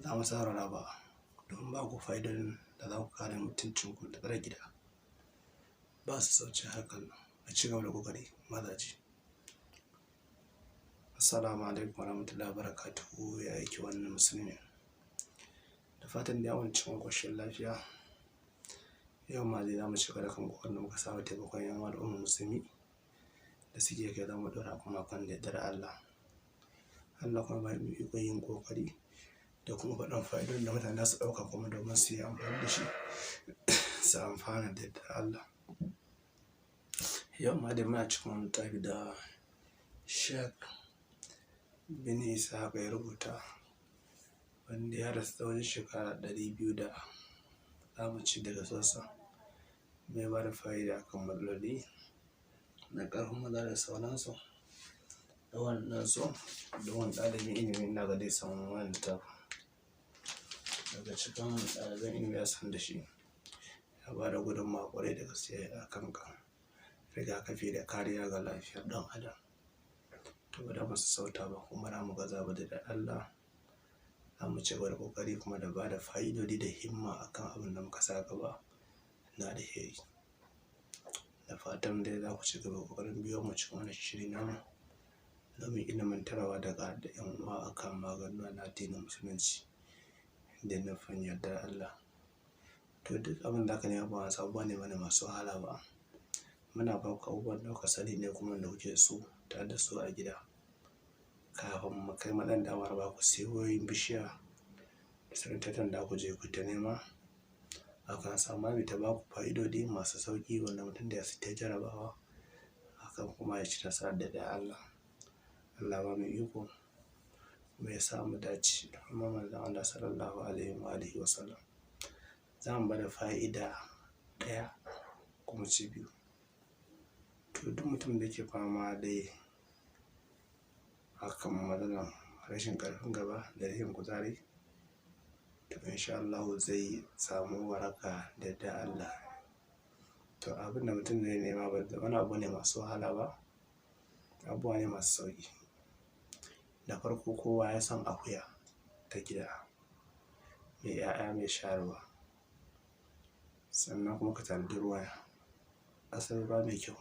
za mu saurara ba don ba ku fa'idodin da za ku kare mutuncinku da tsare gida. Ba su sauce hakan a ci gaba da ƙoƙari mazaje. Assalamu alaikum warahmatullahi wabarakatuhu. Ya aiki wannan musulmi. Da fatan da yawon cikin ƙoshin lafiya. Yau ma dai za mu shiga da kan ƙoƙarin da muka saba taimakon yan al'ummar musulmi da suke kai zama ɗora kuma kan da yardar Allah. Allah kuma ba mu iko yin ƙoƙari da kuma faɗin fa'idodin da mutane za su ɗauka kuma domin su yi amfani da shi su amfana da yardar Allah. Yau ma dai muna cikin wani littafi da Sheikh bin Ishaq ya rubuta, wanda ya rasu tsawon shekara 200 da za mu ci daga sassa. Mai ba da fa'ida kan matsaloli na ƙarfin maza da sauransu. Da wannan so da wani ɗalibin ilimi na ga dai samun wani littafi. Daga cikin ɗaliban ilimi ya san da shi, ya ba da gudunmawa ƙwarai da gaske a kan rigakafi da kariya ga lafiyar ɗan adam. To ba da ba su sauta ba kuma za mu gaza ba da Allah. Za mu ci gaba da ƙoƙari kuma da ba da fa'idodi da himma akan abin da muka sa gaba na alheri. Da fatan dai za ku ci gaba da ƙoƙarin biyo mu cikin wani shiri namu domin ilimantarwa daga da ƴan uwa akan maganuwa na addinin musulunci da nufin yardar Allah. To duk abin da aka nema ba wani abubuwa ne bane masu wahala ba. Muna ba ku abubuwan da kuka sani ne kuma da kuke so tare da su a gida. Kafin mu kai maɗan damar ba ku siyoyin bishiya da sanatattun da ku je ku ta nema. Akan samu mai ta ba ku fa'idodi masu sauƙi wanda mutum da ya ta jarabawa akan kuma ya ci nasara da Allah. Allah ba mu iko kuma ya sa mu dace da kuma manzon Allah sallallahu alaihi wa sallam. Za mu bada fa'ida ɗaya kuma ci biyu. To duk mutum da ke fama dai akan matsalar rashin ƙarfin gaba da rashin kuzari, to insha Allah zai samu waraka da yardar Allah. To abin da mutum zai nema ba wani abu ne masu wahala ba, abubuwa ne masu sauƙi. Da farko kowa ya san akuya ta gida mai 'ya'ya mai shayarwa, sannan kuma ka tanadi ruwa asalin ruwa mai kyau,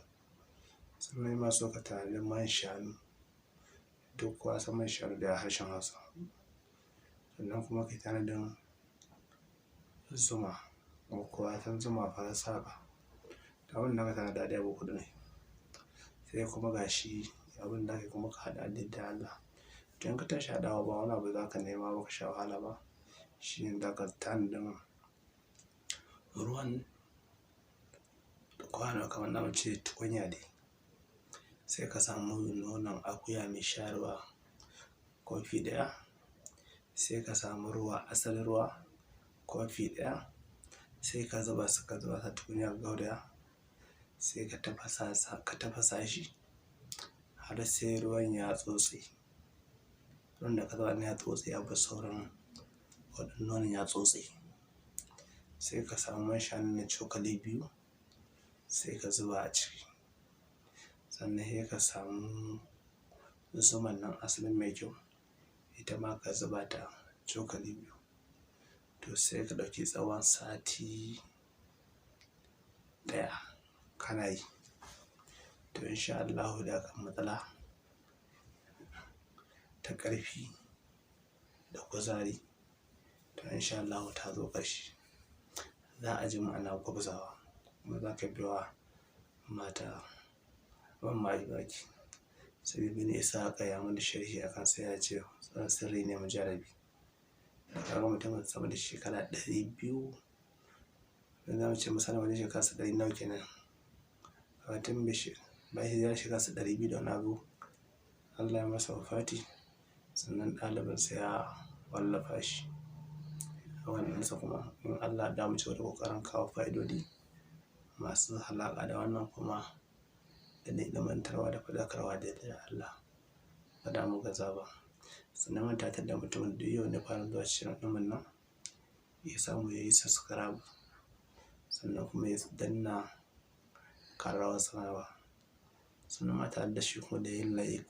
sannan ma so ka tanadi man shanu. Duk kowa san man shanu da harshen Hausa. Sannan kuma ka tanadin zuma, kuma kowa san zuma farar saƙa. Abin da ka tanada da abu kuɗi ne. Sai kuma gashi abin da kuma ka haɗa da yardar Allah. Idan ka tashi haɗawa ba wani abu za ka nema ba ka sha wahala ba. Shi ne za ka tanadin ruwan kwano kamar na mace tukunya dai. Sai ka samu nonon akuya mai shayarwa kofi ɗaya. Sai ka samu ruwa asalin ruwa kofi ɗaya. Sai ka zuba ta tukunya gauraya. Sai ka tafasa shi har sai ruwan ya tsotse. Ruwan da ka zuba ya tsotse ya bar sauran waɗannan nonon ya tsotse. Sai ka samu man shanu na cokali 2. Sai ka zuba a ciki. Sannan sai ka samu zuman nan asalin mai kyau, ita ma ka zuba ta cokali 2. To sai ka ɗauki tsawon sati 1 kana yi. To insha Allah da kan matsala ta ƙarfi da kuzari, to insha Allah ta zo ƙarshe. Za a ji ma'ana gwabzawa kuma za ka biya mata ban mamaki. Sai bin Ishaq ya mana sharhi akan sai ya ce sirri ne mujarabi. Da kaga mutumin sama da shekara 200, dan za mu ce misali wani shekara 100 nawa kenan. Fatin bishi bayan ya shekara 200 da wani abu Allah ya masa wafati, sannan ɗalibinsa ya wallafa shi. A wannan sa kuma in Allah da mu ci gaba da ƙoƙarin kawo fa'idodi masu halaƙa da wannan kuma da ilimantarwa da faɗakarwa da yardar Allah. Ba da mu gaza ba. Sannan mun tatar da mutumin da yau ne fara zuwa cikin ɗumin nan ya samu ya yi subscribe, sannan kuma ya danna ƙararrawar sanarwa. Sannan ma tare da shi kuma da yin like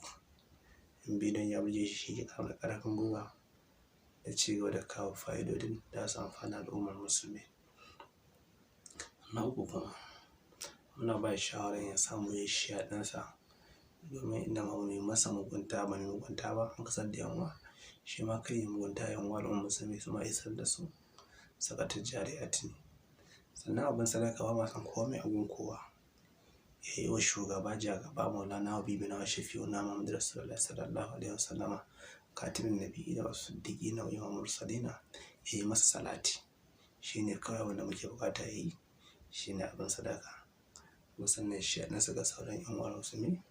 in bidiyon ya burge shi ya ƙara ƙarfin gwiwa da ci gaba da kawo fa'idodin da su amfani al'ummar musulmi. Na uku kuma muna ba shi shawarar ya samu ya share ɗinsa, domin idan ba mu yi masa mugunta ba an kasar da yanwa shi ma kai yi mugunta yanwa al'ummar musulmi su ma isar da su sakatar jariyati ne. Sannan abin sadaka ba ma san komai a gun kowa, ya yi wa shugaba jagaba Maulana Habibina wa Shafi'una Muhammadu Rasulullah sallallahu alaihi wasallama katibin nabiyina wa siddiqina wa imamul mursalina, ya yi masa salati, shine kawai wanda muke bukata ya yi, shine abin sadaka. Sannan shi ɗinsa ga sauran yan uwan musulmi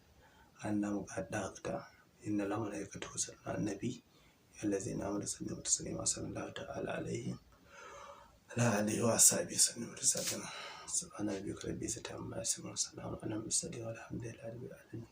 an namu haɗa inna lahu malaikatahu yusalluna ala nabi allazina amanu sallu taslima sallallahu ta'ala alaihi ala alihi wa sahbihi sallam taslima subhana rabbika rabbil izzati amma yasifun salamun alal mursalin walhamdulillahi rabbil alamin.